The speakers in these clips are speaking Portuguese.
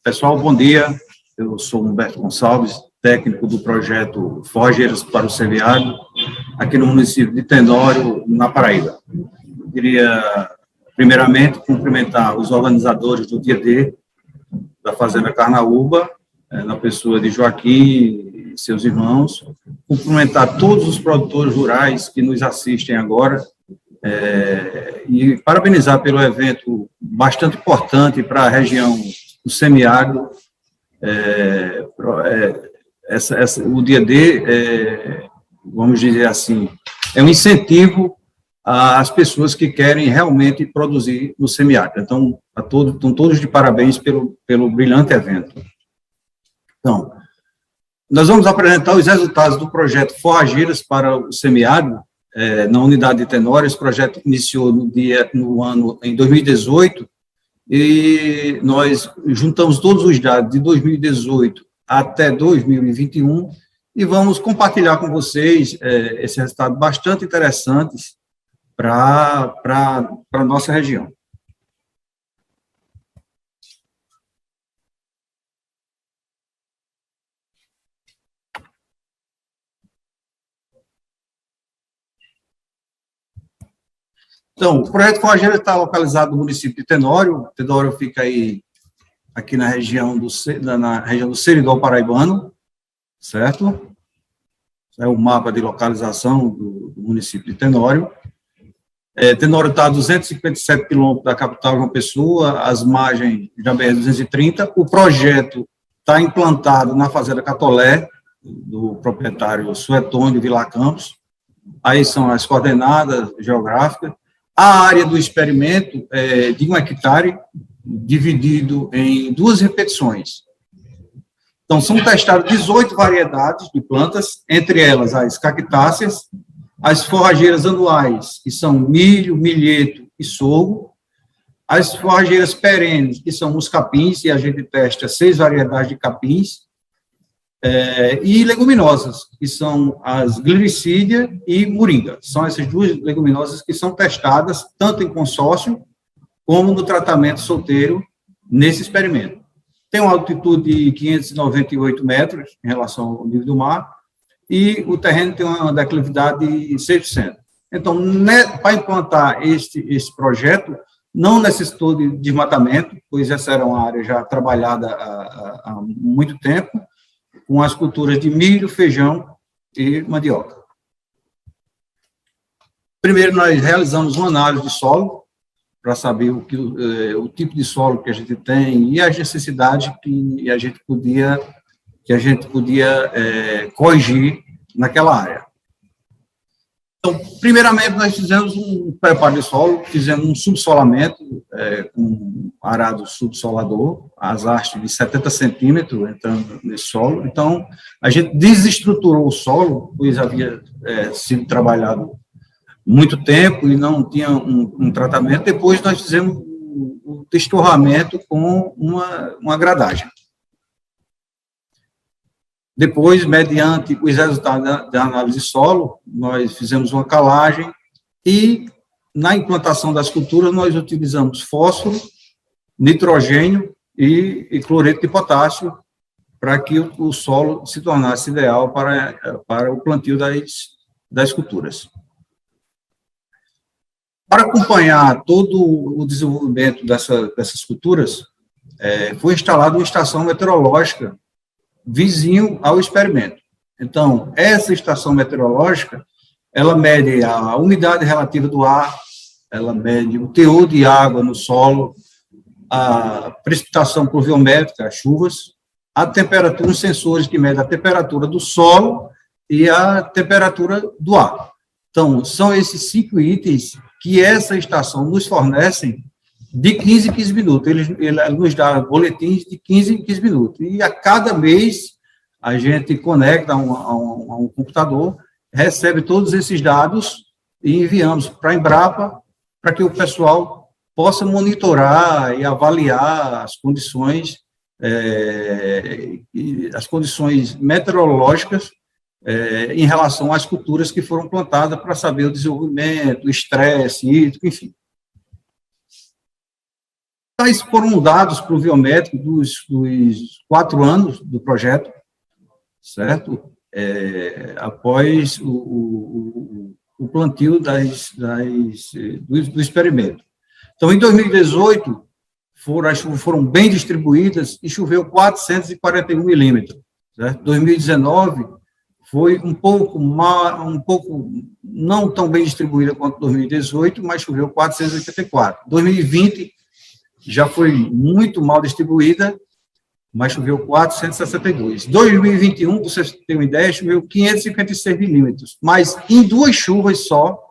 Pessoal, bom dia. Eu sou Humberto Gonçalves, técnico do projeto Forrageiras para o Semiárido, aqui no município de Tenório, na Paraíba. Eu queria, primeiramente, cumprimentar os organizadores do Dia D da Fazenda Carnaúba, na pessoa de Joaquim e seus irmãos, cumprimentar todos os produtores rurais que nos assistem agora, e parabenizar pelo evento bastante importante para a região do semiárido. O Dia D, vamos dizer assim, é um incentivo às pessoas que querem realmente produzir no semiárido. Então, estão todos de parabéns pelo brilhante evento. Então, nós vamos apresentar os resultados do projeto Forrageiras para o Semiárido, na unidade de Tenório. Esse projeto iniciou em 2018, e nós juntamos todos os dados de 2018 até 2021 e vamos compartilhar com vocês esse resultado bastante interessante para a nossa região. Então, o projeto Forrageiras está localizado no município de Tenório. Tenório fica aqui na região do Seridó Paraibano, certo? É o mapa de localização do município de Tenório. Tenório está a 257 quilômetros da capital, João Pessoa, às margens da BR-230. O projeto está implantado na Fazenda Catolé, do proprietário Suetônio Vilar Campos. Aí são as coordenadas geográficas. A área do experimento é de 1 hectare, dividido em 2 repetições. Então, são testadas 18 variedades de plantas, entre elas as cactáceas, as forrageiras anuais, que são milho, milheto e sorgo, as forrageiras perenes, que são os capins, e a gente testa 6 variedades de capins, e leguminosas, que são as glicídia e moringa. São essas 2 leguminosas que são testadas tanto em consórcio como no tratamento solteiro nesse experimento. Tem uma altitude de 598 metros em relação ao nível do mar e o terreno tem uma declividade de 6%. Então, para implantar esse projeto, não necessitou de desmatamento, pois essa era uma área já trabalhada há muito tempo, com as culturas de milho, feijão e mandioca. Primeiro, nós realizamos uma análise de solo, para saber o tipo de solo que a gente tem e as necessidades que a gente podia corrigir naquela área. Então, primeiramente, nós fizemos um preparo de solo, fizemos um subsolamento com arado subsolador, as hastes de 70 centímetros entrando nesse solo. Então, a gente desestruturou o solo, pois havia sido trabalhado muito tempo e não tinha um tratamento. Depois, nós fizemos o destorramento com uma gradagem. Depois, mediante os resultados da análise de solo, nós fizemos uma calagem e, na implantação das culturas, nós utilizamos fósforo, nitrogênio e cloreto de potássio para que o solo se tornasse ideal para o plantio das culturas. Para acompanhar todo o desenvolvimento dessas culturas, foi instalada uma estação meteorológica vizinho ao experimento. Então, essa estação meteorológica, ela mede a umidade relativa do ar, ela mede o teor de água no solo, a precipitação pluviométrica, as chuvas, a temperatura, os sensores que medem a temperatura do solo e a temperatura do ar. Então, são esses 5 itens que essa estação nos fornece de 15 em 15 minutos. Ele nos dá boletins de 15 em 15 minutos. E a cada mês, a gente conecta a um computador, recebe todos esses dados e enviamos para a Embrapa, para que o pessoal possa monitorar e avaliar as condições meteorológicas em relação às culturas que foram plantadas, para saber o desenvolvimento, o estresse hídrico, enfim. Tais foram dados pluviométricos dos 4 anos do projeto, certo? Após o plantio do experimento. Então, em 2018, as chuvas foram bem distribuídas e choveu 441 milímetros. Certo? 2019 foi um pouco não tão bem distribuída quanto 2018, mas choveu 484. 2020 já foi muito mal distribuída, mas choveu 462. 2021, para vocês terem uma ideia, choveu 556 milímetros, mas em 2 chuvas só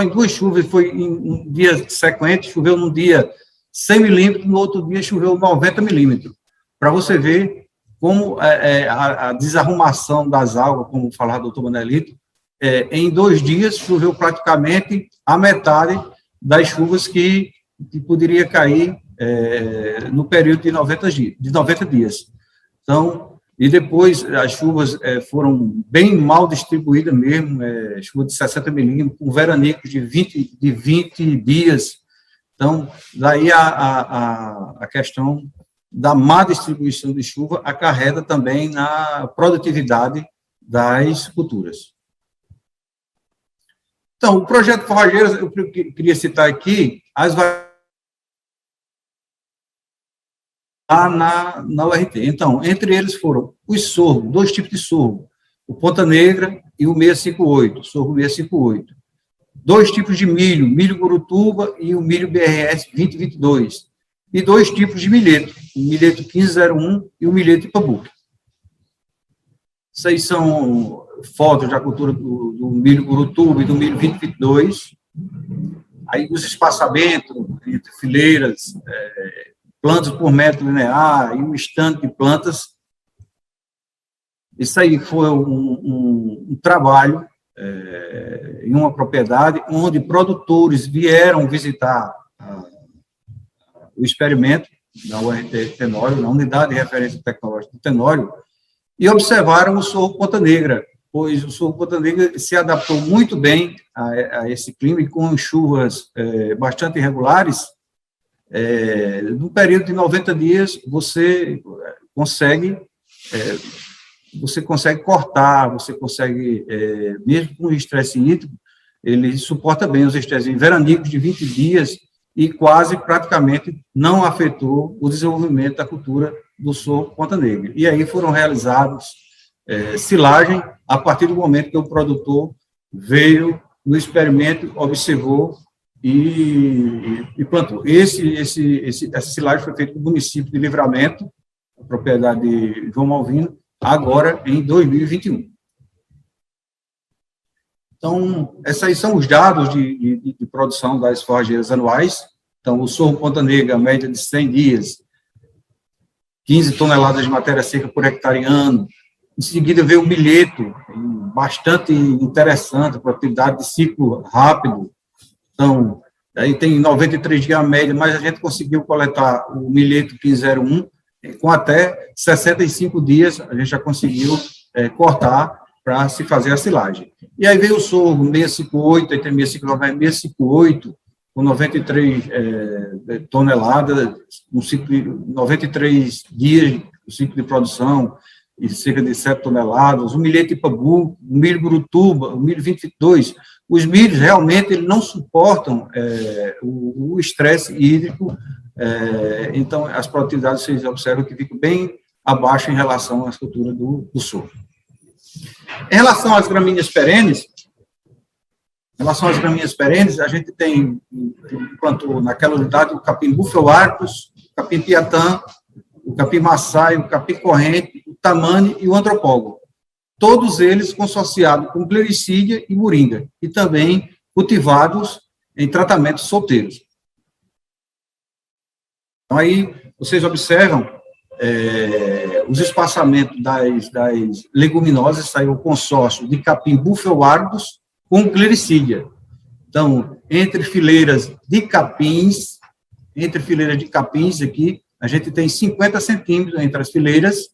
em 2 chuvas, foi em um dia sequente, choveu num dia 100 milímetros, no outro dia choveu 90 milímetros, para você ver como a desarrumação das águas, como falava o doutor Manelito, em 2 dias choveu praticamente a metade das chuvas que poderia cair no período de 90 dias. Então, e depois as chuvas foram bem mal distribuídas mesmo, chuva de 60 milímetros, com veranicos de 20 dias. Então, daí a questão da má distribuição de chuva acarreta também na produtividade das culturas. Então, o projeto Forrageiras, eu queria citar aqui as na URT. Então, entre eles foram os sorgos, 2 tipos de sorgo, o Ponta Negra e o 658, sorgo 658. 2 tipos de milho, milho Gurutuba e o milho BRS 2022. E 2 tipos de milheto, o milheto 1501 e o milheto Ipabuca. Isso aí são fotos da cultura do milho Gurutuba e do milho 2022. Aí os espaçamentos entre fileiras, plantas por metro linear e um estande de plantas. Isso aí foi um trabalho em uma propriedade onde produtores vieram visitar o experimento da URT Tenório, na Unidade de Referência Tecnológica do Tenório, e observaram o sorgo Ponta Negra, pois o sorgo Ponta Negra se adaptou muito bem a esse clima e com chuvas bastante irregulares. No período de 90 dias, você consegue cortar, você consegue, mesmo com o estresse hídrico, ele suporta bem os estresses veranicos de 20 dias e quase, praticamente, não afetou o desenvolvimento da cultura do sorgo Ponta Negra. E aí foram realizados silagem a partir do momento que o produtor veio no experimento, observou e plantou. Essa silagem foi feita no município de Livramento, a propriedade de João Malvino, agora em 2021. Então, esses aí são os dados de produção das forrageiras anuais. Então, o sorgo Ponta Negra, a média de 100 dias, 15 toneladas de matéria seca por hectare ano. Em seguida, veio o milheto, bastante interessante, produtividade de ciclo rápido. Então, aí tem 93 dias a média, mas a gente conseguiu coletar o milheto 1501, com até 65 dias, a gente já conseguiu cortar para se fazer a silagem. E aí veio o sorgo 658, aí tem 659, 658, com 93 toneladas, 93 dias, o ciclo de produção, e cerca de 7 toneladas, o milheto Ipabu, o milho Gurutuba, o milho 2022, os milhos realmente eles não suportam o estresse hídrico, então as produtividades vocês observam que ficam bem abaixo em relação à cultura do sorgo. Em relação às gramíneas perenes, a gente plantou naquela unidade o capim Bufeuarctos, o capim Piatã, o capim Maçai, o capim Corrente, o Tamane e o Antropólogo. Todos eles consociados com Glericídia e Moringa, e também cultivados em tratamentos solteiros. Então, aí, vocês observam os espaçamentos das leguminosas, saiu o consórcio de capim Bufeuarctos com Glericídia. Então, entre fileiras de capins aqui, a gente tem 50 centímetros entre as fileiras,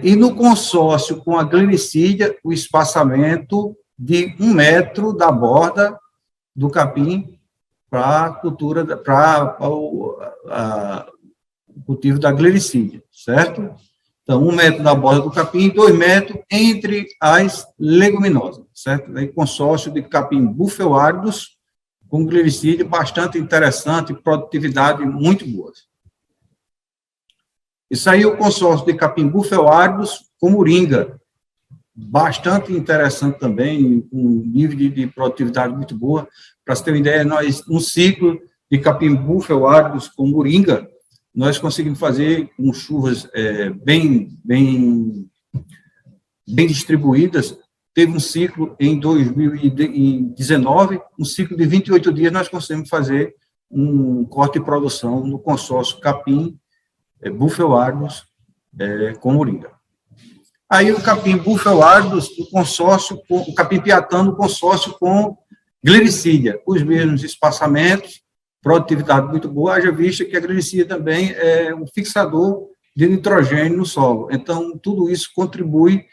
e no consórcio com a Glericídia, o espaçamento de 1 metro da borda do capim para a cultura, para o cultivo da glericídia, certo? Então, 1 metro da borda do capim, 2 metros entre as leguminosas, certo? Aí, consórcio de capim bufeuáridos com glericídia bastante interessante, produtividade muito boa. Isso aí, o consórcio de capim bufeuáridos com moringa, bastante interessante também, com nível de produtividade muito boa. Para você ter uma ideia, nós, um ciclo de capim bufeuáridos com moringa, nós conseguimos fazer com chuvas bem distribuídas. Teve um ciclo em 2019, um ciclo de 28 dias, nós conseguimos fazer um corte de produção no consórcio capim bufeuáridos com moringa. Aí o capim bufeuáridos, o capim piatã no consórcio com glericídia, os mesmos espaçamentos, produtividade muito boa, haja vista que a glericídia também é um fixador de nitrogênio no solo. Então, tudo isso contribui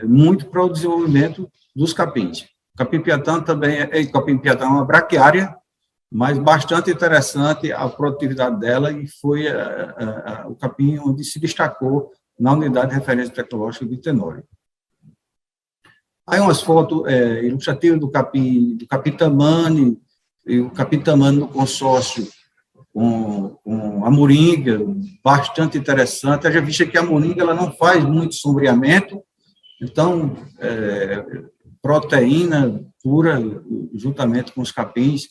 muito para o desenvolvimento dos capins. O capim piatã também é uma braquiária, mas bastante interessante a produtividade dela, e foi o capim onde se destacou na unidade de referência tecnológica de Tenório. Aí umas fotos ilustrativas do capim tamane, e o capim tamane no consórcio com a moringa, bastante interessante. Já visto que a moringa ela não faz muito sombreamento, então, proteína pura, juntamente com os capins,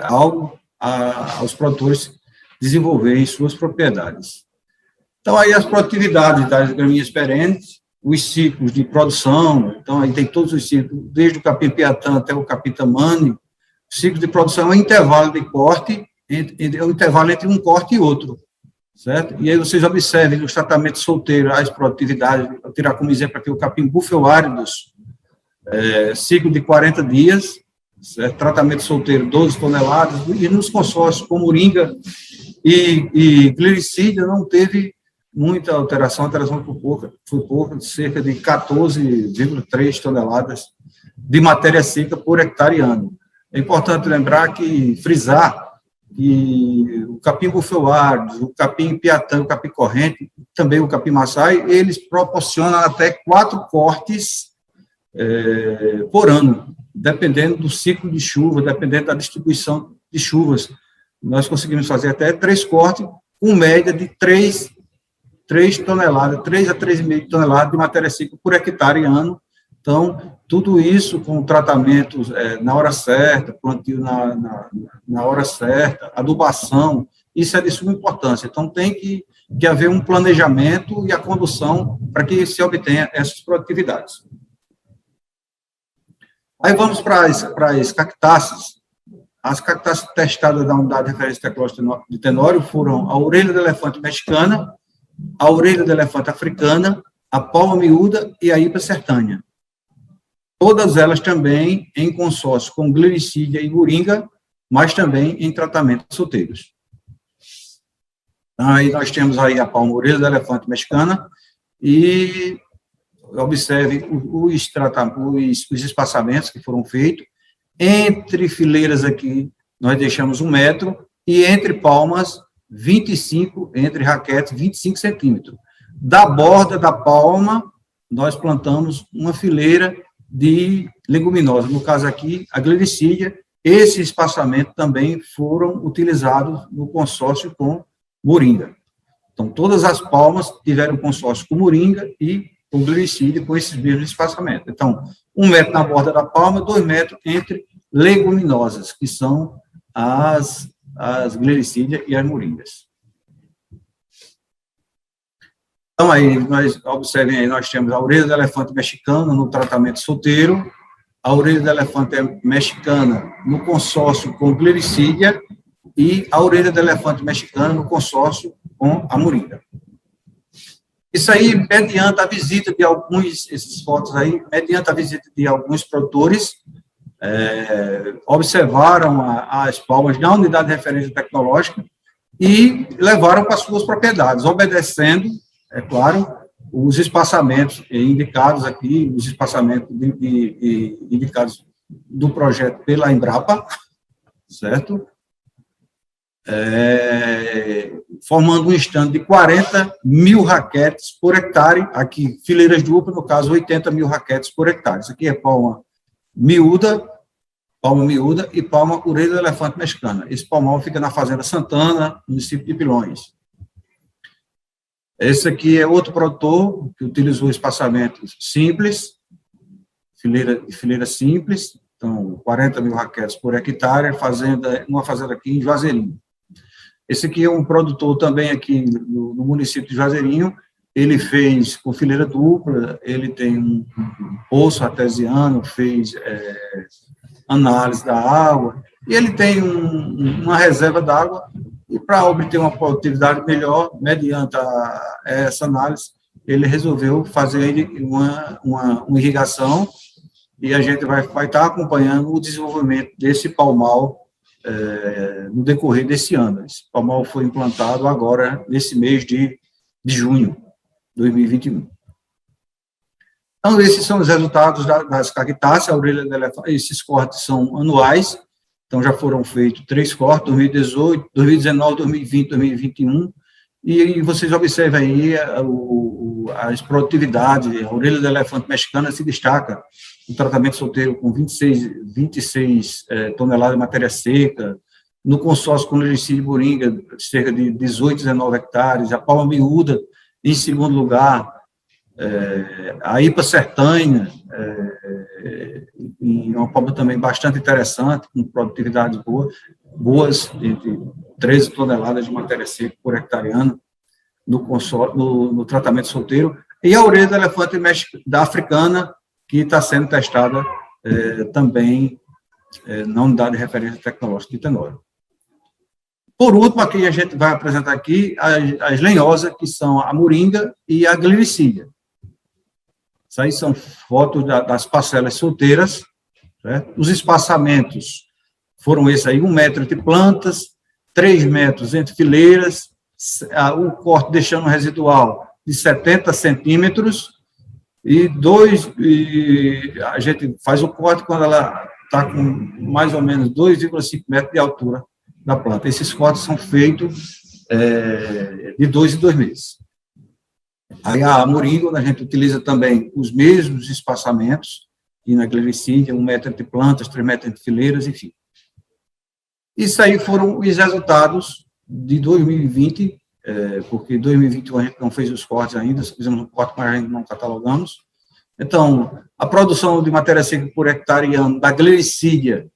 algo aos produtores desenvolverem suas propriedades. Então, aí as produtividades das gramíneas perenes, os ciclos de produção, então, aí tem todos os ciclos, desde o capim piatã até o capim tamane. O ciclo de produção é um intervalo de corte, é um intervalo entre um corte e outro, certo? E aí vocês observem nos tratamentos solteiros as produtividades, vou tirar como exemplo aqui o capim bufeuáridos, ciclo de 40 dias, certo? Tratamento solteiro 12 toneladas, e nos consórcios com moringa e glericídia não teve muita alteração, a alteração foi pouca, de cerca de 14,3 toneladas de matéria seca por hectare ano. É importante lembrar frisar que o capim bufeuáridos, o capim piatã, o capim corrente, também o capim maçai, eles proporcionam até 4 cortes por ano, dependendo do ciclo de chuva, dependendo da distribuição de chuvas. Nós conseguimos fazer até 3 cortes, com média de 3 toneladas, 3 a 3,5 toneladas de matéria seca por hectare ano. Então, tudo isso com tratamentos na hora certa, plantio na hora certa, adubação, isso é de suma importância. Então, tem que haver um planejamento e a condução para que se obtenha essas produtividades. Aí vamos para as cactáceas. As cactáceas testadas da unidade de referência tecnológica de Tenório foram a orelha de elefante mexicana, a orelha de elefante africana, a palma miúda e a hipa sertânia. Todas elas também em consórcio com glericídia e moringa, mas também em tratamentos solteiros. Aí nós temos aí a palma orelha de elefante mexicana e observe os espaçamentos que foram feitos. Entre fileiras aqui, nós deixamos 1 metro, e entre palmas, 25, entre raquetes, 25 centímetros. Da borda da palma, nós plantamos uma fileira de leguminosa, no caso aqui, a glericídia. Esse espaçamento também foram utilizados no consórcio com moringa. Então, todas as palmas tiveram consórcio com moringa e com glericídia, com esses mesmos espaçamentos. Então, 1 metro na borda da palma, 2 metros entre leguminosas, que são as glericídias e as moringas. Então, aí, observem aí, nós temos a orelha do elefante mexicana no tratamento solteiro, a orelha do elefante mexicana no consórcio com glericídia e a orelha do elefante mexicana no consórcio com a moringa. Isso aí, mediante a visita de essas fotos aí, mediante a visita de alguns produtores, observaram as palmas na unidade de referência tecnológica e levaram para suas propriedades, obedecendo, é claro, os espaçamentos indicados aqui, os espaçamentos indicados do projeto pela Embrapa, certo? Formando um estande de 40 mil raquetes por hectare, aqui, fileiras duplas, no caso, 80 mil raquetes por hectare. Isso aqui é palma miúda e palma orelha do elefante mexicana. Esse palmal fica na Fazenda Santana, município de Pilões. Esse aqui é outro produtor que utilizou espaçamento simples, fileira simples, então 40 mil raquetes por hectare, uma fazenda aqui em Juazeirinho. Esse aqui é um produtor também aqui no município de Juazeirinho, ele fez com fileira dupla, ele tem um poço artesiano, fez análise da água, e ele tem uma reserva d'água, e para obter uma produtividade melhor, mediante essa análise, ele resolveu fazer uma irrigação, e a gente vai estar acompanhando o desenvolvimento desse palmal no decorrer desse ano. Esse palmal foi implantado agora, nesse mês de junho de 2021. Então, esses são os resultados das cactáceas, a orelha do elefante. Esses cortes são anuais, então já foram feitos 3 cortes, 2018, 2019, 2020, 2021, e vocês observam aí as produtividades. A orelha do elefante mexicana se destaca no tratamento solteiro com 26 toneladas de matéria seca, no consórcio com Lericídio Moringa, cerca de 18, 19 hectares, a palma miúda, em segundo lugar, a IPA sertanha, uma palma também bastante interessante, com produtividades boas, entre 13 toneladas de matéria seca por hectare ano, no tratamento solteiro, e a orelha do elefante da africana, que está sendo testada também na unidade de referência tecnológica de Tenório. Por último, aqui a gente vai apresentar aqui as lenhosas, que são a moringa e a glericídia. Isso aí são fotos das parcelas solteiras, certo? Os espaçamentos foram esses aí, 1 metro entre plantas, 3 metros entre fileiras, o corte deixando um residual de 70 centímetros, e a gente faz o corte quando ela está com mais ou menos 2,5 metros de altura da planta. Esses cortes são feitos de 2 em 2 meses. Aí a moringa, a gente utiliza também os mesmos espaçamentos, e na glericídia, 1 metro entre plantas, 3 metros entre fileiras, enfim. Isso aí foram os resultados de 2020, porque em 2021 a gente não fez os cortes ainda, fizemos um corte, mas ainda não catalogamos. Então, a produção de matéria seca por hectare ano da glericídia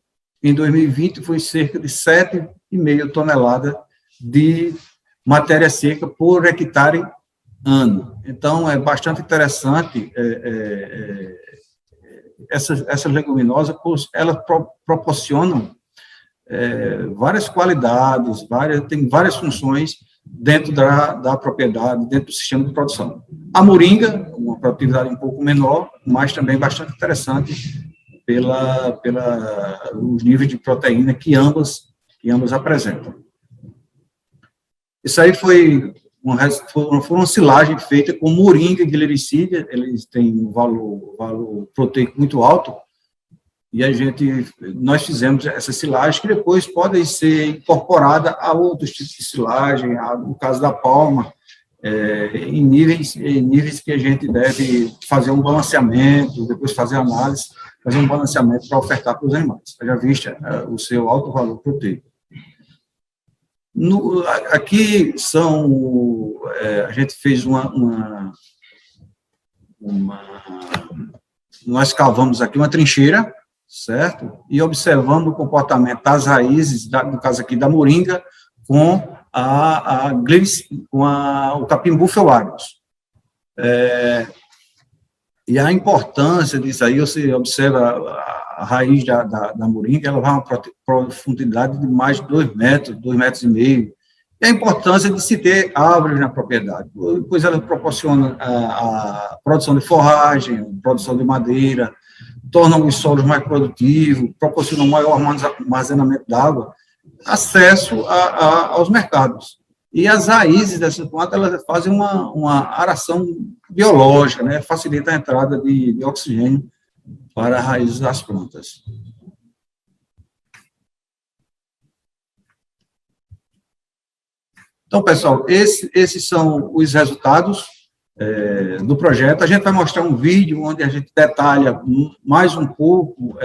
em 2020 foi cerca de 7,5 toneladas de matéria seca por hectare ano. Então, é bastante interessante essas leguminosas, pois elas proporcionam várias qualidades, tem várias funções dentro da propriedade, dentro do sistema de produção. A moringa, uma produtividade um pouco menor, mas também bastante interessante os níveis de proteína que ambas apresentam. Isso aí foi uma silagem feita com moringa e glericídia, eles têm um valor proteico muito alto, e nós fizemos essa silagem, que depois pode ser incorporada a outros tipos de silagem, no caso da palma, em níveis que a gente deve fazer um balanceamento, depois fazer análise, fazer um balanceamento para ofertar para os animais, já vista o seu alto valor proteico. Aqui a gente fez nós cavamos aqui uma trincheira, certo? E observando o comportamento das raízes, no caso aqui da moringa, com o capim bufeuarius. E a importância disso aí, você observa a raiz da moringa, ela vai a uma profundidade de mais de 2 metros, 2,5 metros. E a importância de se ter árvores na propriedade, pois ela proporciona a produção de forragem, produção de madeira, tornam os solos mais produtivos, proporcionam maior armazenamento d'água, acesso aos mercados. E as raízes dessa planta, elas fazem uma aração biológica, né? Facilita a entrada de oxigênio para as raízes das plantas. Então, pessoal, esses são os resultados do projeto. A gente vai mostrar um vídeo onde a gente detalha mais um pouco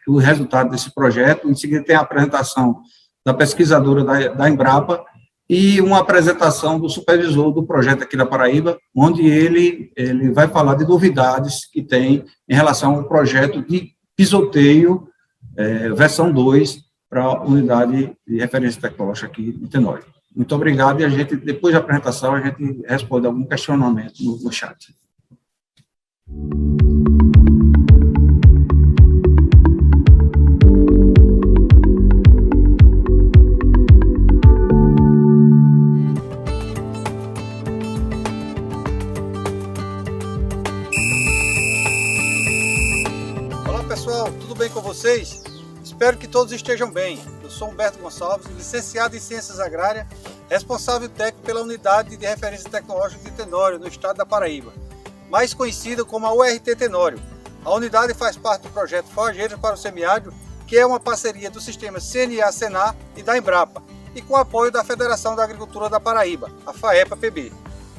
o resultado desse projeto. Em seguida, tem a apresentação da pesquisadora da Embrapa e uma apresentação do supervisor do projeto aqui da Paraíba, onde ele vai falar de novidades que tem em relação ao projeto de pisoteio versão 2 para a unidade de referência tecnológica aqui de Tenório. Muito obrigado, e a gente, depois da apresentação, a gente responde algum questionamento no chat. Olá pessoal, tudo bem com vocês? Espero que todos estejam bem. Eu sou Humberto Gonçalves, licenciado em Ciências Agrárias, responsável técnico pela Unidade de Referência Tecnológica de Tenório, no estado da Paraíba, mais conhecida como a URT Tenório. A unidade faz parte do projeto Forrageiros para o Semiárido, que é uma parceria do sistema CNA-Senar e da Embrapa, e com apoio da Federação da Agricultura da Paraíba, a FAEPA-PB.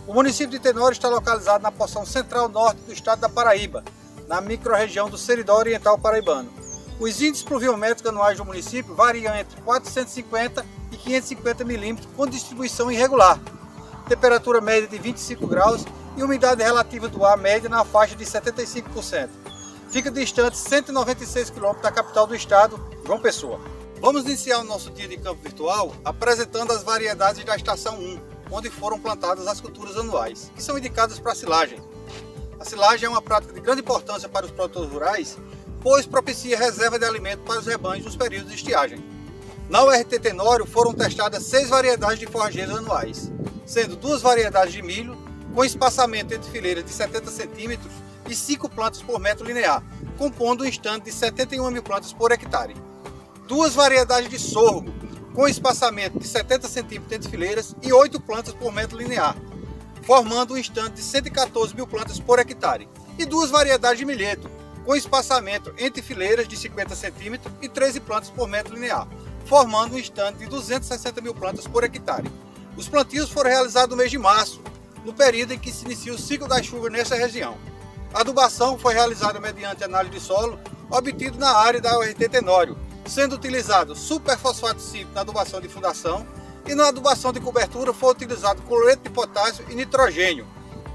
O município de Tenório está localizado na porção central-norte do estado da Paraíba, na microrregião do Seridó Oriental Paraibano. Os índices pluviométricos anuais do município variam entre 450 e 550 milímetros, com distribuição irregular. Temperatura média de 25 graus e umidade relativa do ar média na faixa de 75%. Fica distante 196 km da capital do estado, João Pessoa. Vamos iniciar o nosso dia de campo virtual apresentando as variedades da estação 1, onde foram plantadas as culturas anuais, que são indicadas para silagem. A silagem é uma prática de grande importância para os produtores rurais, pois propicia reserva de alimento para os rebanhos nos períodos de estiagem. Na URT Tenório foram testadas 6 variedades de forrageiros anuais, sendo 2 variedades de milho, com espaçamento entre fileiras de 70 centímetros e 5 plantas por metro linear, compondo um estande de 71 mil plantas por hectare. 2 variedades de sorgo, com espaçamento de 70 centímetros entre fileiras e 8 plantas por metro linear, formando um estande de 114 mil plantas por hectare. E 2 variedades de milheto, com espaçamento entre fileiras de 50 centímetros e 13 plantas por metro linear, formando um estande de 260 mil plantas por hectare. Os plantios foram realizados no mês de março, no período em que se inicia o ciclo das chuvas nessa região. A adubação foi realizada mediante análise de solo obtido na área da URT Tenório, sendo utilizado superfosfato síntetico na adubação de fundação e na adubação de cobertura foi utilizado cloreto de potássio e nitrogênio,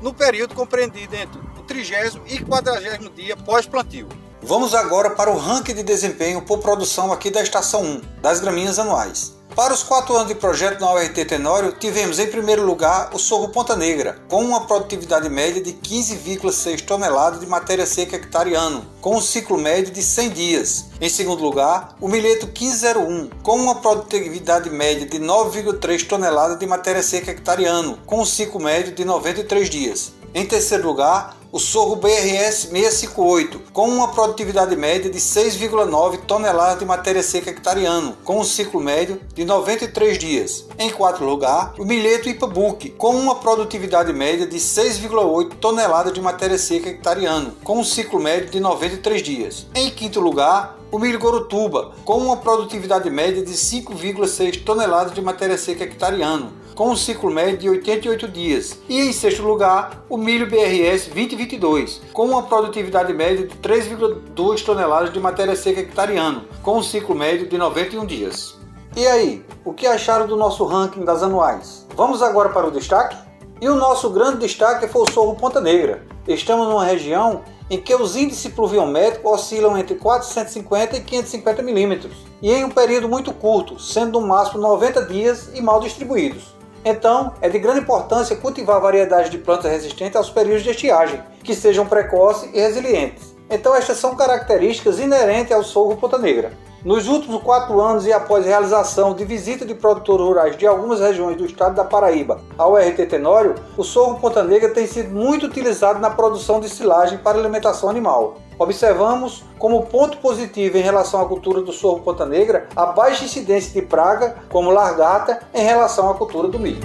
no período compreendido entre o 30º e 40º dia pós-plantio. Vamos agora para o ranking de desempenho por produção aqui da estação 1, das gramíneas anuais. Para os 4 anos de projeto na URT Tenório, tivemos em primeiro lugar o sorgo Ponta Negra, com uma produtividade média de 15,6 toneladas de matéria seca hectare ano, com um ciclo médio de 100 dias. Em segundo lugar, o milheto 1501, com uma produtividade média de 9,3 toneladas de matéria seca hectare ano, com um ciclo médio de 93 dias. Em terceiro lugar, o sorgo BRS 658, com uma produtividade média de 6,9 toneladas de matéria seca hectare ano, com um ciclo médio de 93 dias. Em quarto lugar, o milheto Ipabuque, com uma produtividade média de 6,8 toneladas de matéria seca hectare ano, com um ciclo médio de 93 dias. Em quinto lugar, o milho Gorutuba, com uma produtividade média de 5,6 toneladas de matéria seca hectare ano, com um ciclo médio de 88 dias. E em sexto lugar, o milho BRS 2022, com uma produtividade média de 3,2 toneladas de matéria seca hectare ano, com um ciclo médio de 91 dias. E aí, o que acharam do nosso ranking das anuais? Vamos agora para o destaque? E o nosso grande destaque foi o sorgo Ponta Negra. Estamos numa região em que os índices pluviométricos oscilam entre 450 e 550 milímetros, e em um período muito curto, sendo no máximo 90 dias e mal distribuídos. Então, é de grande importância cultivar variedades de plantas resistentes aos períodos de estiagem, que sejam precoces e resilientes. Então, estas são características inerentes ao sorgo Ponta Negra. Nos últimos 4 anos e após a realização de visita de produtores rurais de algumas regiões do estado da Paraíba ao URT Tenório, o sorgo Ponta Negra tem sido muito utilizado na produção de silagem para alimentação animal. Observamos como ponto positivo em relação à cultura do sorgo Ponta Negra a baixa incidência de praga, como largata, em relação à cultura do milho.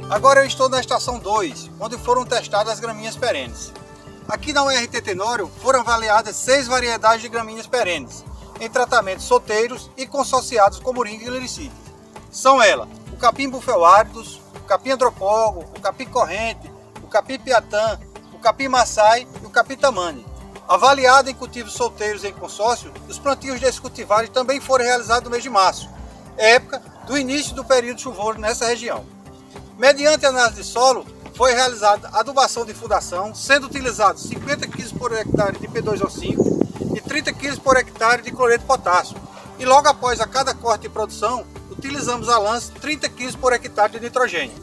Agora eu estou na estação 2, onde foram testadas as gramíneas perenes. Aqui na URT Tenório foram avaliadas 6 variedades de gramíneas perenes, em tratamentos solteiros e consociados com moringa e glericídia. São elas o capim bufeláridus, o capim andropólogo, o capim corrente, o capim piatã, o capim maçai e o capim tamani. Avaliado em cultivos solteiros em consórcio, os plantios desse cultivar também foram realizados no mês de março, época do início do período chuvoso nessa região. Mediante análise de solo, foi realizada adubação de fundação, sendo utilizados 50 kg por hectare de P2O5 e 30 kg por hectare de cloreto de potássio. E logo após a cada corte de produção, utilizamos a lance 30 kg por hectare de nitrogênio.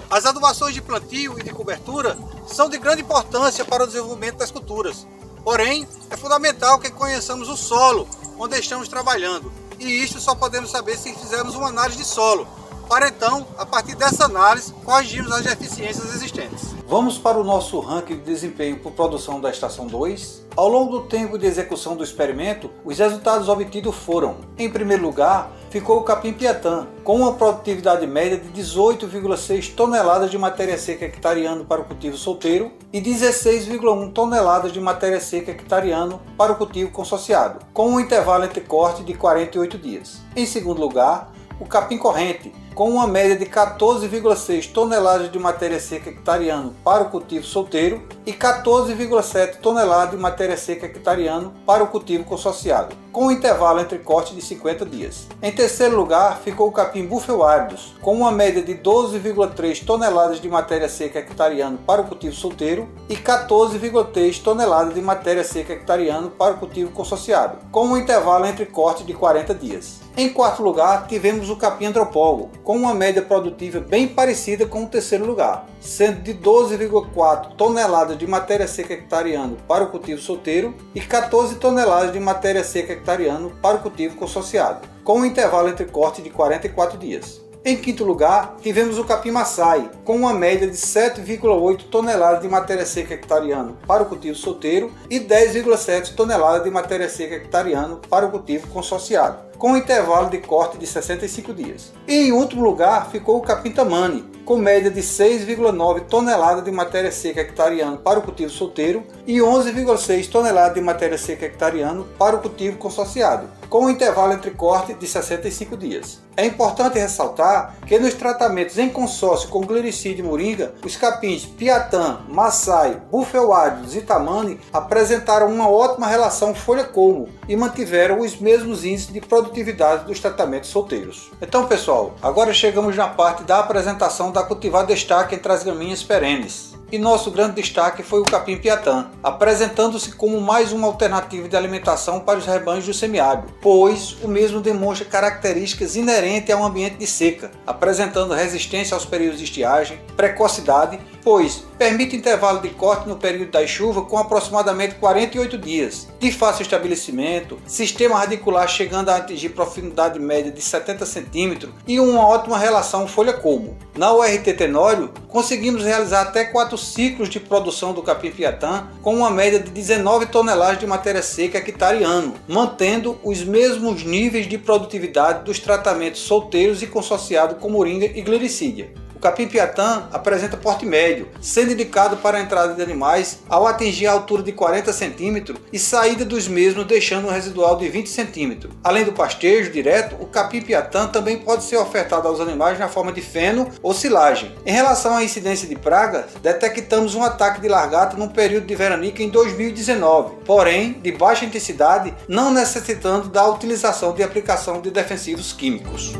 As adubações de plantio e de cobertura são de grande importância para o desenvolvimento das culturas. Porém, é fundamental que conheçamos o solo onde estamos trabalhando, e isso só podemos saber se fizermos uma análise de solo, para então, a partir dessa análise, corrigirmos as deficiências existentes. Vamos para o nosso ranking de desempenho por produção da estação 2. Ao longo do tempo de execução do experimento, os resultados obtidos foram: em primeiro lugar, ficou o capim piatã, com uma produtividade média de 18,6 toneladas de matéria seca hectareano para o cultivo solteiro e 16,1 toneladas de matéria seca hectareano para o cultivo consociado, com um intervalo entre corte de 48 dias. Em segundo lugar, o capim corrente, com uma média de 14,6 toneladas de matéria seca hectareano para o cultivo solteiro e 14,7 toneladas de matéria seca hectareano para o cultivo consociado, com um intervalo entre corte de 50 dias. Em terceiro lugar, ficou o capim bufeláridus, com uma média de 12,3 toneladas de matéria seca hectareano para o cultivo solteiro e 14,3 toneladas de matéria seca hectareano para o cultivo consociado, com um intervalo entre corte de 40 dias. Em quarto lugar, tivemos o capim andropólogo, com uma média produtiva bem parecida com o terceiro lugar, sendo de 12,4 toneladas de matéria seca hectareano para o cultivo solteiro e 14 toneladas de matéria seca hectareano para o cultivo consociado, com um intervalo entre corte de 44 dias. Em quinto lugar, tivemos o capim maçai, com uma média de 7,8 toneladas de matéria seca hectareano para o cultivo solteiro e 10,7 toneladas de matéria seca hectareano para o cultivo consociado, com um intervalo de corte de 65 dias. E em último lugar ficou o capim tamani, com média de 6,9 toneladas de matéria seca hectareano para o cultivo solteiro e 11,6 toneladas de matéria seca hectareano para o cultivo consociado, com um intervalo entre corte de 65 dias. É importante ressaltar que nos tratamentos em consórcio com glericídio e moringa, os capins piatã, maçai, bufeláridus e tamani apresentaram uma ótima relação folha-colmo e mantiveram os mesmos índices de produtividade dos tratamentos solteiros. Então, pessoal, agora chegamos na parte da apresentação da cultivar destaque entre as gramíneas perenes. E nosso grande destaque foi o capim piatã, apresentando-se como mais uma alternativa de alimentação para os rebanhos do semiárido, pois o mesmo demonstra características inerentes a um ambiente de seca, apresentando resistência aos períodos de estiagem, precocidade, pois permite intervalo de corte no período das chuvas com aproximadamente 48 dias, de fácil estabelecimento, sistema radicular chegando a atingir profundidade média de 70 cm e uma ótima relação folha-colmo. Na URT Tenório, conseguimos realizar até 4 ciclos de produção do capim piatã com uma média de 19 toneladas de matéria seca hectareano, mantendo os mesmos níveis de produtividade dos tratamentos solteiros e consociados com moringa e glericídia. O capim piatã apresenta porte médio, sendo indicado para a entrada de animais ao atingir a altura de 40 cm e saída dos mesmos deixando um residual de 20 cm. Além do pastejo direto, o capim piatã também pode ser ofertado aos animais na forma de feno ou silagem. Em relação à incidência de pragas, detectamos um ataque de largata no período de veranica em 2019, porém de baixa intensidade, não necessitando da utilização de aplicação de defensivos químicos.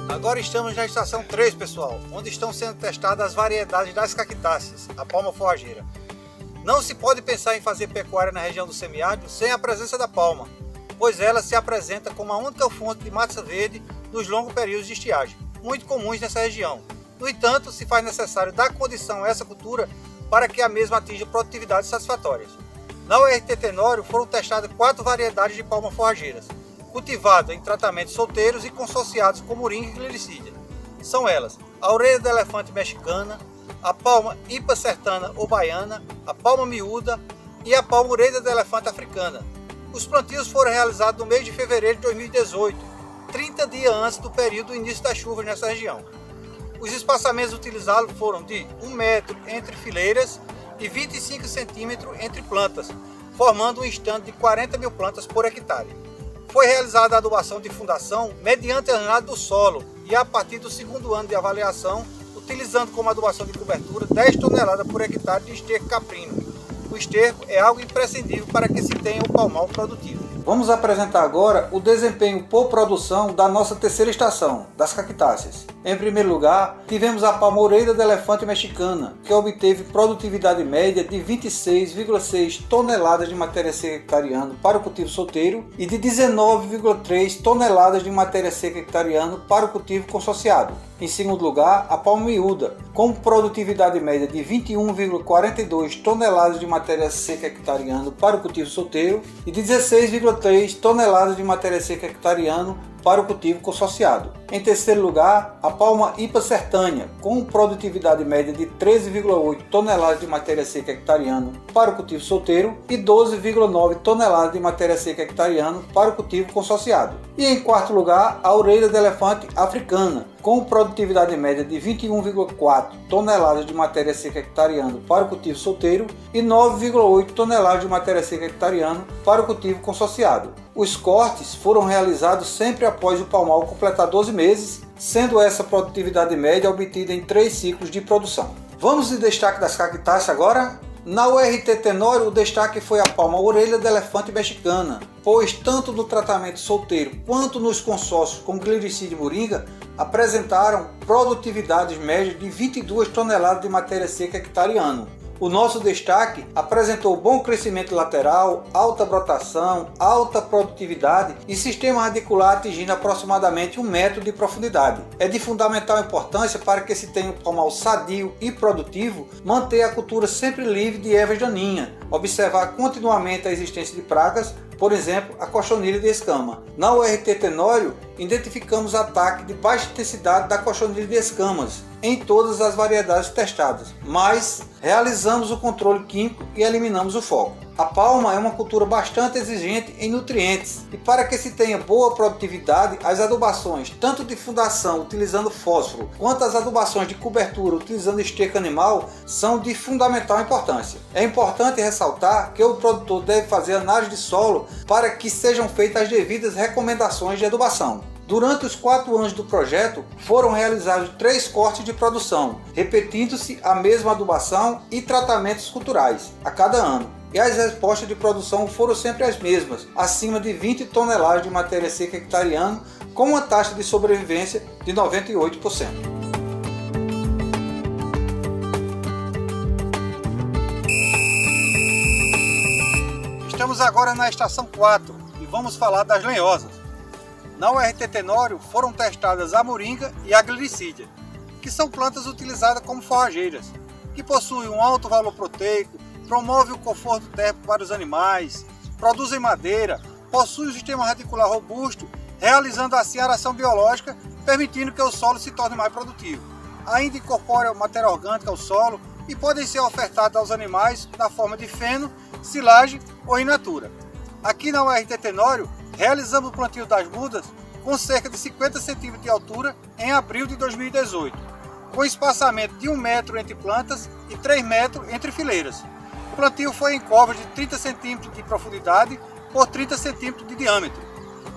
Agora estamos na estação 3, pessoal, onde estão sendo testadas as variedades das cactáceas, a palma forrageira. Não se pode pensar em fazer pecuária na região do semiárido sem a presença da palma, pois ela se apresenta como a única fonte de massa verde nos longos períodos de estiagem, muito comuns nessa região. No entanto, se faz necessário dar condição a essa cultura para que a mesma atinja produtividades satisfatórias. Na URT Tenório foram testadas 4 variedades de palma forrageiras, cultivadas em tratamentos solteiros e consociados com moringa e glericídia. São elas a orelha do elefante mexicana, a palma ipa sertana ou baiana, a palma miúda e a palma orelha do elefante africana. Os plantios foram realizados no mês de fevereiro de 2018, 30 dias antes do período do início das chuvas nessa região. Os espaçamentos utilizados foram de 1 metro entre fileiras e 25 centímetros entre plantas, formando um estande de 40 mil plantas por hectare. Foi realizada a adubação de fundação mediante a análise do solo e a partir do segundo ano de avaliação, utilizando como adubação de cobertura 10 toneladas por hectare de esterco caprino. O esterco é algo imprescindível para que se tenha o palmal produtivo. Vamos apresentar agora o desempenho por produção da nossa terceira estação, das cactáceas. Em primeiro lugar, tivemos a palmoreira da elefante mexicana, que obteve produtividade média de 26,6 toneladas de matéria seca hectareano para o cultivo solteiro e de 19,3 toneladas de matéria seca hectareano para o cultivo consorciado. Em segundo lugar, a palma miúda, com produtividade média de 21,42 toneladas de matéria seca hectareano para o cultivo solteiro e de 16,3 toneladas de matéria seca hectareano para o cultivo consorciado. Em terceiro lugar, a palma Ipa sertânia, com produtividade média de 13,8 toneladas de matéria seca hectareano para o cultivo solteiro e 12,9 toneladas de matéria seca hectareano para o cultivo consorciado. E em quarto lugar, a orelha de elefante africana, com produtividade média de 21,4 toneladas de matéria seca hectareano para o cultivo solteiro e 9,8 toneladas de matéria seca hectareano para o cultivo consorciado. Os cortes foram realizados sempre após o palmal completar 12 meses, sendo essa produtividade média obtida em 3 ciclos de produção. Vamos de destaque das cactáceas agora? Na URT Tenório, o destaque foi a palma orelha da elefante mexicana, pois tanto no tratamento solteiro quanto nos consórcios com Gliricídia e Moringa apresentaram produtividades médias de 22 toneladas de matéria seca hectareano. O nosso destaque apresentou bom crescimento lateral, alta brotação, alta produtividade e sistema radicular atingindo aproximadamente 1 metro de profundidade. É de fundamental importância para que se tenha um palmal sadio e produtivo, manter a cultura sempre livre de ervas daninhas, observar continuamente a existência de pragas, por exemplo, a cochonilha de escama. Na URT Tenório, identificamos ataque de baixa intensidade da cochonilha de escamas em todas as variedades testadas, mas realizamos o controle químico e eliminamos o foco. A palma é uma cultura bastante exigente em nutrientes e para que se tenha boa produtividade, as adubações tanto de fundação utilizando fósforo quanto as adubações de cobertura utilizando esterco animal são de fundamental importância. É importante ressaltar que o produtor deve fazer análise de solo para que sejam feitas as devidas recomendações de adubação. Durante os 4 anos do projeto, foram realizados 3 cortes de produção, repetindo-se a mesma adubação e tratamentos culturais a cada ano. E as respostas de produção foram sempre as mesmas, acima de 20 toneladas de matéria seca hectareano, com uma taxa de sobrevivência de 98%. Estamos agora na estação 4 e vamos falar das lenhosas. Na URT Tenório foram testadas a moringa e a gliricídia, que são plantas utilizadas como forrageiras, que possuem um alto valor proteico, promovem o conforto térmico para os animais, produzem madeira, possuem um sistema radicular robusto, realizando assim a aração biológica, permitindo que o solo se torne mais produtivo. Ainda incorpora matéria orgânica ao solo e podem ser ofertadas aos animais na forma de feno, silagem ou in natura. Aqui na URT Tenório, realizamos o plantio das mudas com cerca de 50 centímetros de altura em abril de 2018, com espaçamento de 1 metro entre plantas e 3 metros entre fileiras. O plantio foi em covas de 30 centímetros de profundidade por 30 centímetros de diâmetro.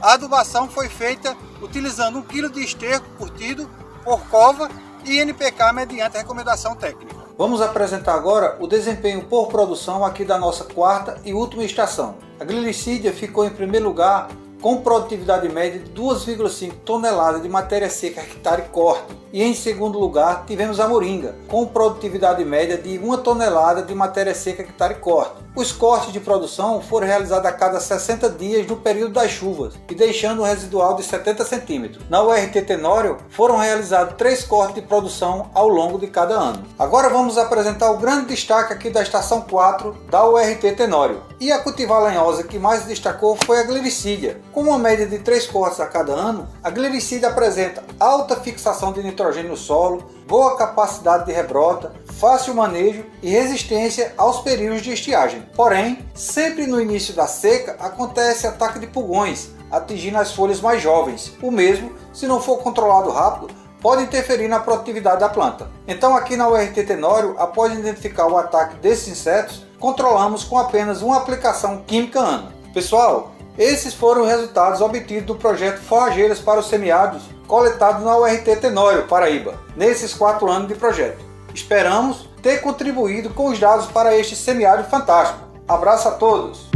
A adubação foi feita utilizando 1 kg de esterco curtido por cova e NPK mediante recomendação técnica. Vamos apresentar agora o desempenho por produção aqui da nossa 4ª e última estação. A gliricídia ficou em primeiro lugar com produtividade média de 2,5 toneladas de matéria seca hectare corte. E em segundo lugar tivemos a moringa, com produtividade média de 1 tonelada de matéria seca hectare corte. Os cortes de produção foram realizados a cada 60 dias no período das chuvas e deixando um residual de 70 centímetros. Na URT Tenório foram realizados 3 cortes de produção ao longo de cada ano. Agora vamos apresentar o grande destaque aqui da estação 4 da URT Tenório. E a cultivar lenhosa que mais destacou foi a gliricídia, Com uma média de 3 cortes a cada ano, a glilicida apresenta alta fixação de nitrogênio no solo, boa capacidade de rebrota, fácil manejo e resistência aos períodos de estiagem. Porém, sempre no início da seca acontece ataque de pulgões, atingindo as folhas mais jovens. O mesmo, se não for controlado rápido, pode interferir na produtividade da planta. Então aqui na URT Tenório, após identificar o ataque desses insetos, controlamos com apenas uma aplicação química ano. Pessoal, esses foram os resultados obtidos do projeto Forrageiras para os Semiáridos, coletado na URT Tenório, Paraíba, nesses 4 anos de projeto. Esperamos ter contribuído com os dados para este semiárido fantástico. Abraço a todos!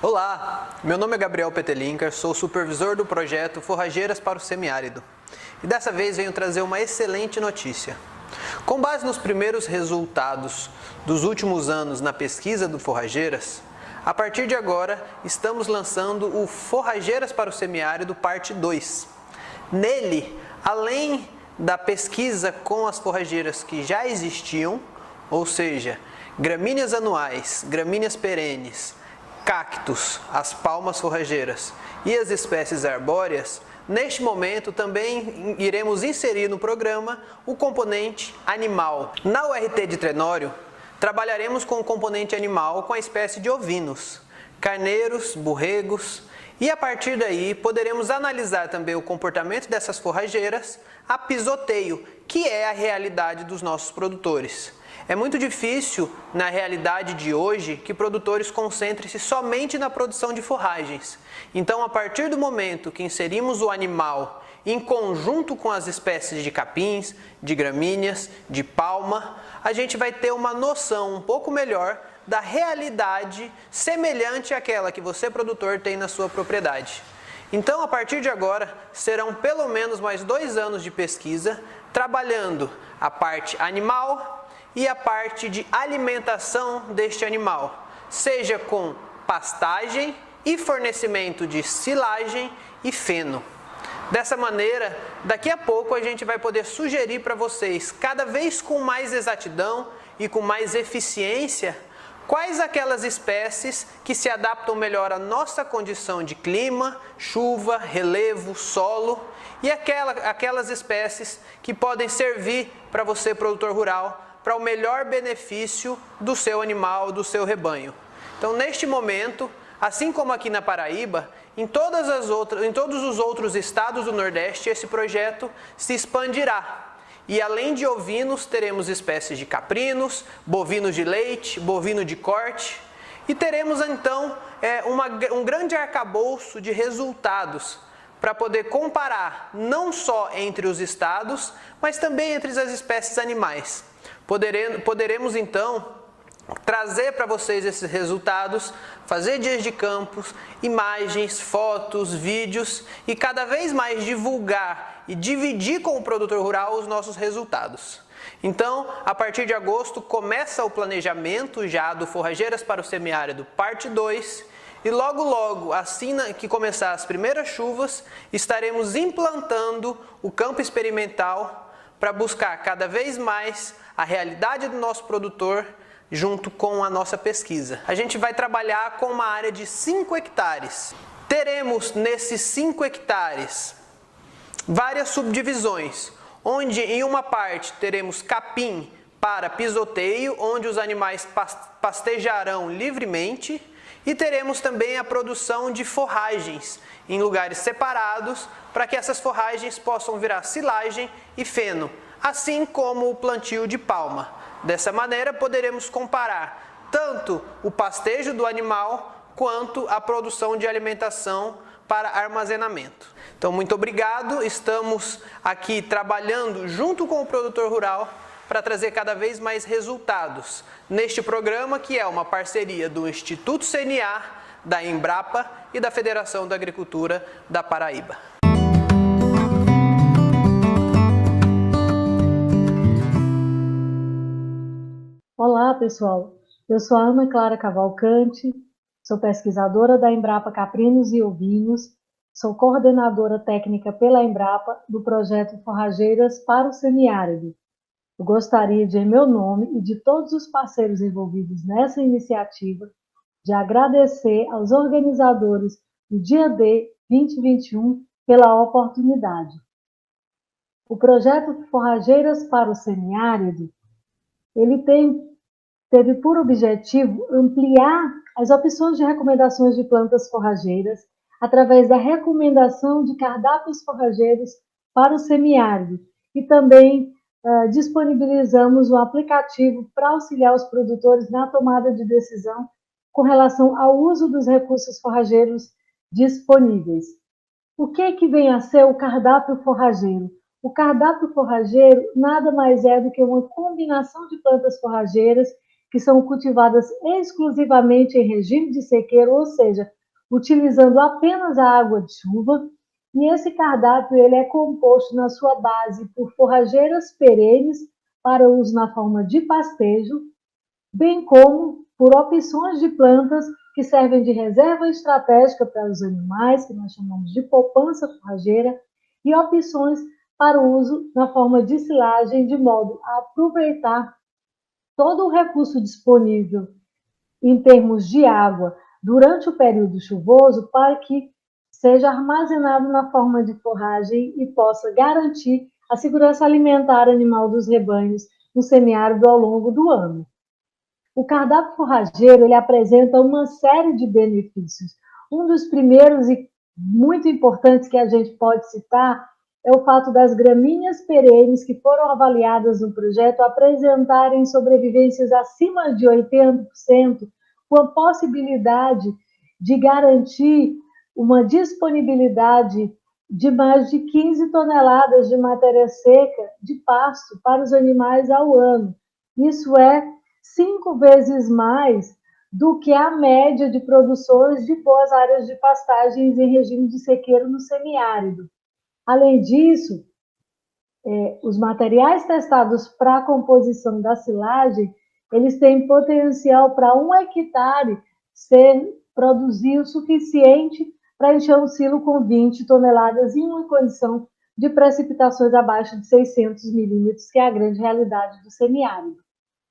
Olá, meu nome é Gabriel Petelinker, sou supervisor do projeto Forrageiras para o Semiárido e dessa vez venho trazer uma excelente notícia. Com base nos primeiros resultados dos últimos anos na pesquisa do Forrageiras, a partir de agora estamos lançando o Forrageiras para o Semiárido Parte 2. Nele, além da pesquisa com as forrageiras que já existiam, ou seja, gramíneas anuais, gramíneas perenes, cactos, as palmas forrageiras e as espécies arbóreas, neste momento também iremos inserir no programa o componente animal. Na URT de Tenório, trabalharemos com o componente animal com a espécie de ovinos, carneiros, borregos, e a partir daí poderemos analisar também o comportamento dessas forrageiras a pisoteio, que é a realidade dos nossos produtores. É muito difícil, na realidade de hoje, que produtores concentrem-se somente na produção de forragens. Então, a partir do momento que inserimos o animal em conjunto com as espécies de capins, de gramíneas, de palma, a gente vai ter uma noção um pouco melhor da realidade semelhante àquela que você, produtor, tem na sua propriedade. Então, a partir de agora, serão pelo menos mais 2 anos de pesquisa, trabalhando a parte animal e a parte de alimentação deste animal, seja com pastagem e fornecimento de silagem e feno. Dessa maneira, daqui a pouco a gente vai poder sugerir para vocês, cada vez com mais exatidão e com mais eficiência, quais aquelas espécies que se adaptam melhor à nossa condição de clima, chuva, relevo, solo, e aquelas espécies que podem servir para você, produtor rural, para o melhor benefício do seu animal, do seu rebanho. Então, neste momento, assim como aqui na Paraíba, em todos os outros estados do Nordeste, esse projeto se expandirá. E além de ovinos, teremos espécies de caprinos, bovinos de leite, bovino de corte, e teremos então um grande arcabouço de resultados para poder comparar não só entre os estados, mas também entre as espécies animais. Poderemos então trazer para vocês esses resultados, fazer dias de campos, imagens, fotos, vídeos e cada vez mais divulgar e dividir com o produtor rural os nossos resultados. Então, a partir de agosto começa o planejamento já do Forrageiras para o Semiárido Parte 2 e logo, assim que começar as primeiras chuvas, estaremos implantando o campo experimental para buscar cada vez mais a realidade do nosso produtor junto com a nossa pesquisa. A gente vai trabalhar com uma área de 5 hectares. Teremos nesses 5 hectares várias subdivisões, onde em uma parte teremos capim para pisoteio, onde os animais pastejarão livremente, e teremos também a produção de forragens em lugares separados, para que essas forragens possam virar silagem e feno, assim como o plantio de palma. Dessa maneira, poderemos comparar tanto o pastejo do animal quanto a produção de alimentação para armazenamento. Então, muito obrigado. Estamos aqui trabalhando junto com o produtor rural para trazer cada vez mais resultados neste programa, que é uma parceria do Instituto CNA, da Embrapa e da Federação da Agricultura da Paraíba. Olá, pessoal. Eu sou a Ana Clara Cavalcante, Sou pesquisadora da Embrapa Caprinos e Ovinos, sou coordenadora técnica pela Embrapa do projeto Forrageiras para o Semiárido. Eu gostaria de, em meu nome e de todos os parceiros envolvidos nessa iniciativa, de agradecer aos organizadores do Dia D 2021 pela oportunidade. O projeto Forrageiras para o Semiárido, ele teve por objetivo ampliar as opções de recomendações de plantas forrageiras através da recomendação de cardápios forrageiros para o semiárido e também disponibilizamos um aplicativo para auxiliar os produtores na tomada de decisão com relação ao uso dos recursos forrageiros disponíveis. O que vem a ser o cardápio forrageiro? O cardápio forrageiro nada mais é do que uma combinação de plantas forrageiras que são cultivadas exclusivamente em regime de sequeiro, ou seja, utilizando apenas a água de chuva, e esse cardápio ele é composto na sua base por forrageiras perenes para uso na forma de pastejo, bem como por opções de plantas que servem de reserva estratégica para os animais, que nós chamamos de poupança forrageira, e opções para o uso na forma de silagem, de modo a aproveitar todo o recurso disponível em termos de água durante o período chuvoso para que seja armazenado na forma de forragem e possa garantir a segurança alimentar animal dos rebanhos no semiárido ao longo do ano. O cardápio forrageiro ele apresenta uma série de benefícios. Um dos primeiros e muito importantes que a gente pode citar é o fato das gramíneas perenes que foram avaliadas no projeto apresentarem sobrevivências acima de 80%, com a possibilidade de garantir uma disponibilidade de mais de 15 toneladas de matéria seca de pasto para os animais ao ano. Isso é 5 vezes mais do que a média de produções de boas áreas de pastagens em regime de sequeiro no semiárido. Além disso, os materiais testados para a composição da silagem, eles têm potencial para 1 hectare produzir o suficiente para encher um silo com 20 toneladas em uma condição de precipitações abaixo de 600 milímetros, que é a grande realidade do semiárido.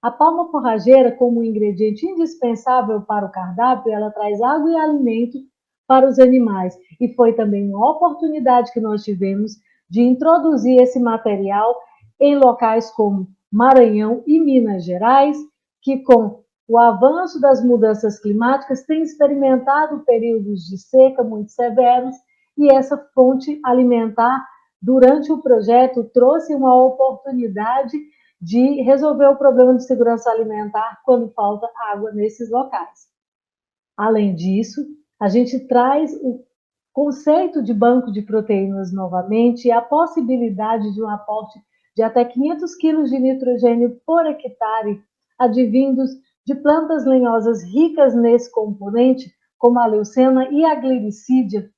A palma forrageira, como um ingrediente indispensável para o cardápio, ela traz água e alimento para os animais. E foi também uma oportunidade que nós tivemos de introduzir esse material em locais como Maranhão e Minas Gerais, que com o avanço das mudanças climáticas têm experimentado períodos de seca muito severos, e essa fonte alimentar, durante o projeto, trouxe uma oportunidade de resolver o problema de segurança alimentar quando falta água nesses locais. Além disso, a gente traz o conceito de banco de proteínas novamente e a possibilidade de um aporte de até 500 quilos de nitrogênio por hectare, advindos de plantas lenhosas ricas nesse componente, como a leucena e a glicídia.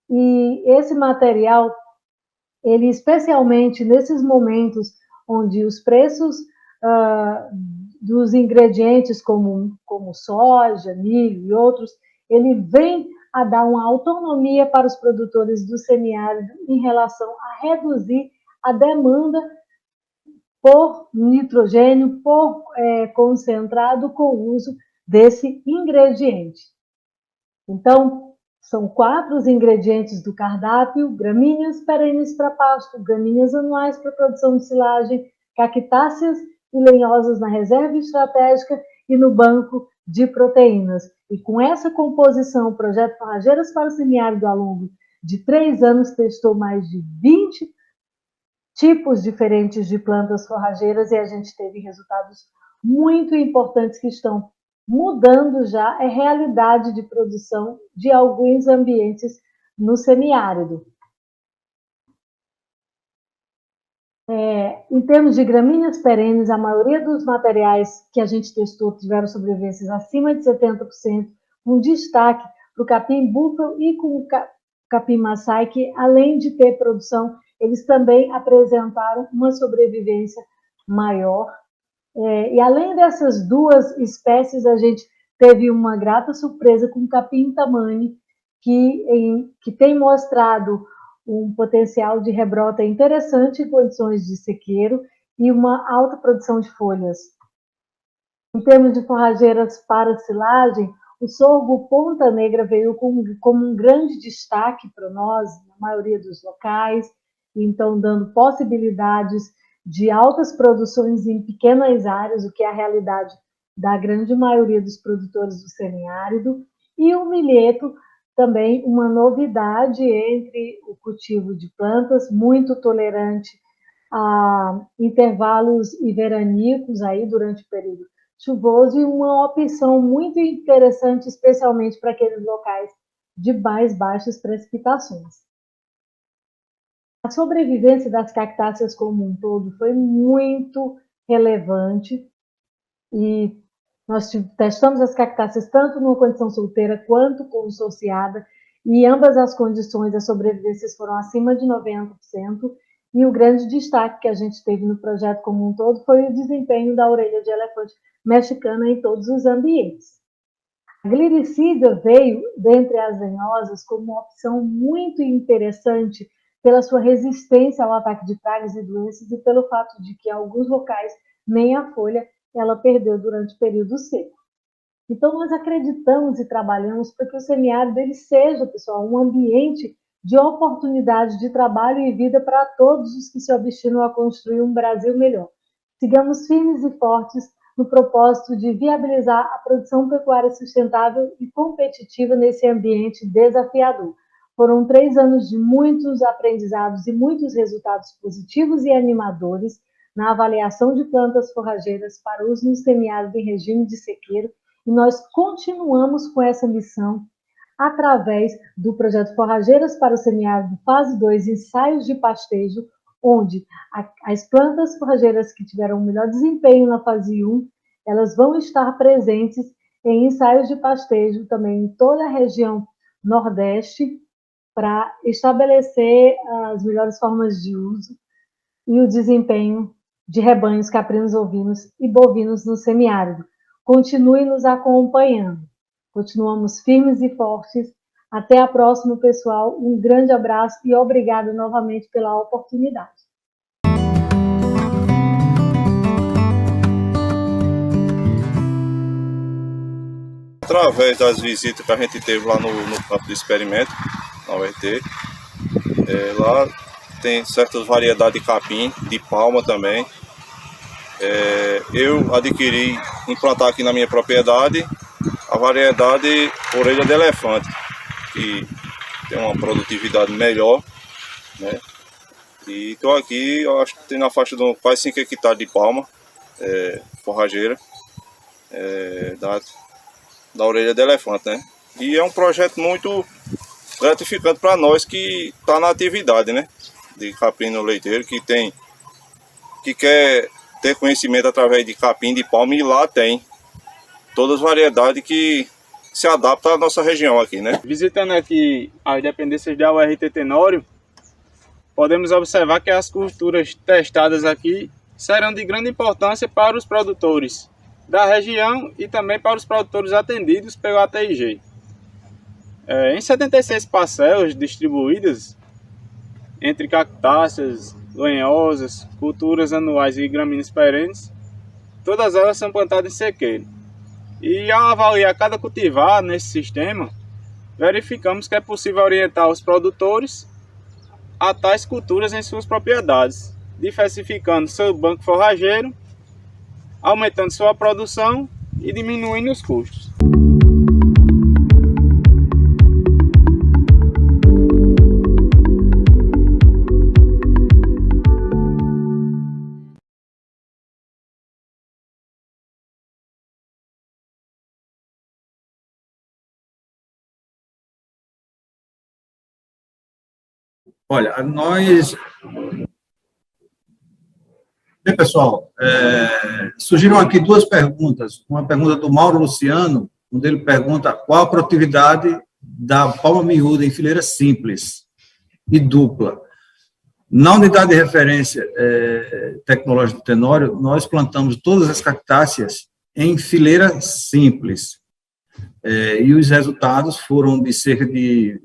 E esse material, ele especialmente nesses momentos onde os preços dos ingredientes como soja, milho e outros, ele vem a dar uma autonomia para os produtores do semiárido em relação a reduzir a demanda por nitrogênio, por concentrado com o uso desse ingrediente. Então, são 4 os ingredientes do cardápio: gramíneas perenes para pasto, gramíneas anuais para produção de silagem, cactáceas e lenhosas na reserva estratégica e no banco de proteínas. E com essa composição, o projeto Forrageiras para o Semiárido, ao longo de 3 anos, testou mais de 20 tipos diferentes de plantas forrageiras e a gente teve resultados muito importantes que estão mudando já a realidade de produção de alguns ambientes no semiárido. Em termos de gramíneas perenes, a maioria dos materiais que a gente testou tiveram sobrevivências acima de 70%, com destaque para o capim búfalo e com o capim maçai, que além de ter produção, eles também apresentaram uma sobrevivência maior. E além dessas 2 espécies, a gente teve uma grata surpresa com o capim tamanho, que tem mostrado um potencial de rebrota interessante em condições de sequeiro e uma alta produção de folhas. Em termos de forrageiras para silagem, o sorgo Ponta Negra veio como um grande destaque para nós, na maioria dos locais, então dando possibilidades de altas produções em pequenas áreas, o que é a realidade da grande maioria dos produtores do semiárido, e o milheto, também uma novidade entre o cultivo de plantas, muito tolerante a intervalos veraníacos aí durante o período chuvoso, e uma opção muito interessante, especialmente para aqueles locais de mais baixas precipitações. A sobrevivência das cactáceas como um todo foi muito relevante e nós testamos as cactáceas tanto numa condição solteira quanto consociada, e ambas as condições, as sobrevivências foram acima de 90%, e o grande destaque que a gente teve no projeto como um todo foi o desempenho da orelha de elefante mexicana em todos os ambientes. A gliricida veio, dentre as lenhosas, como uma opção muito interessante pela sua resistência ao ataque de pragas e doenças e pelo fato de que em alguns locais nem a folha ela perdeu durante o período seco. Então, nós acreditamos e trabalhamos para que o semiárido ele seja, pessoal, um ambiente de oportunidade de trabalho e vida para todos os que se obstinam a construir um Brasil melhor. Sigamos firmes e fortes no propósito de viabilizar a produção pecuária sustentável e competitiva nesse ambiente desafiador. Foram 3 anos de muitos aprendizados e muitos resultados positivos e animadores na avaliação de plantas forrageiras para uso no semiárido em regime de sequeiro, e nós continuamos com essa missão através do projeto Forrageiras para o Semiárido Fase 2, ensaios de pastejo, onde as plantas forrageiras que tiveram um melhor desempenho na fase 1, elas vão estar presentes em ensaios de pastejo também em toda a região Nordeste, para estabelecer as melhores formas de uso e o desempenho de rebanhos caprinos, ovinos e bovinos no semiárido. Continue nos acompanhando. Continuamos firmes e fortes. Até a próxima, pessoal. Um grande abraço e obrigado novamente pela oportunidade. Através das visitas que a gente teve lá no campo de experimento, na URT, lá tem certas variedades de capim, de palma também. Eu adquiri, implantar aqui na minha propriedade, a variedade orelha de elefante, que tem uma produtividade melhor, né? E estou aqui, eu acho que tem na faixa de quase 5 hectares de palma, forrageira, da orelha de elefante, né? E é um projeto muito gratificante para nós que está na atividade, né? De caprino leiteiro, que quer ter conhecimento através de capim, de palma, e lá tem todas as variedades que se adaptam à nossa região aqui, né? Visitando aqui as dependências da URT Tenório, podemos observar que as culturas testadas aqui serão de grande importância para os produtores da região e também para os produtores atendidos pelo ATIG. Em 76 parcelas distribuídas entre cactáceas, lenhosas, culturas anuais e gramíneas perenes, todas elas são plantadas em sequeiro. E ao avaliar cada cultivar nesse sistema, verificamos que é possível orientar os produtores a tais culturas em suas propriedades, diversificando seu banco forrageiro, aumentando sua produção e diminuindo os custos. Olha, Bem, pessoal, surgiram aqui 2 perguntas. Uma pergunta do Mauro Luciano, onde ele pergunta qual a produtividade da palma miúda em fileira simples e dupla. Na unidade de referência tecnológica do Tenório, nós plantamos todas as cactáceas em fileira simples. e os resultados foram de cerca de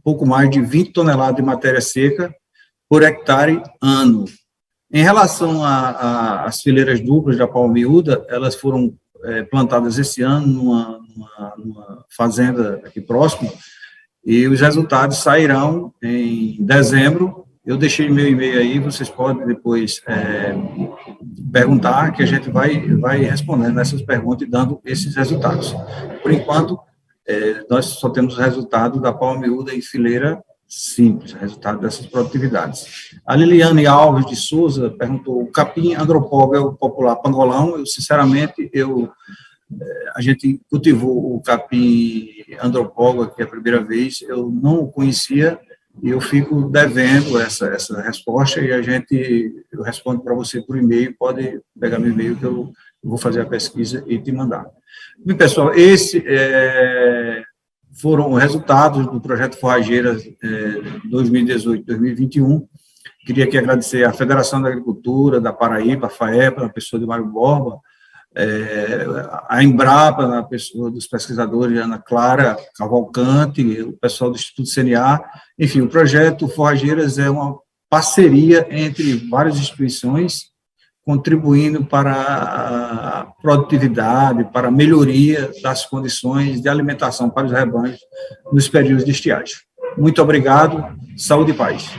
pouco mais de 20 toneladas de matéria seca por hectare ano. Em relação às fileiras duplas da palma miúda, elas foram plantadas esse ano numa fazenda aqui próximo, e os resultados sairão em dezembro. Eu deixei meu e-mail aí, vocês podem depois perguntar, que a gente vai respondendo essas perguntas e dando esses resultados. Por enquanto, nós só temos o resultado da palma miúda em fileira simples, resultado dessas produtividades. A Liliane Alves de Souza perguntou: o capim andropóga é o popular pangolão? Eu, sinceramente, a gente cultivou o capim andropóga aqui a primeira vez, eu não o conhecia, e eu fico devendo essa resposta, e eu respondo para você por e-mail, pode pegar meu e-mail que eu vou fazer a pesquisa e te mandar. Bem, pessoal, esse foram os resultados do projeto Forrageiras 2018-2021. Queria aqui agradecer à Federação da Agricultura da Paraíba, a FAEPA, na pessoa de Mário Borba, a Embrapa, na pessoa dos pesquisadores Ana Clara Cavalcante, o pessoal do Instituto CNA. Enfim, o projeto Forrageiras é uma parceria entre várias instituições, contribuindo para a produtividade, para a melhoria das condições de alimentação para os rebanhos nos períodos de estiagem. Muito obrigado, saúde e paz.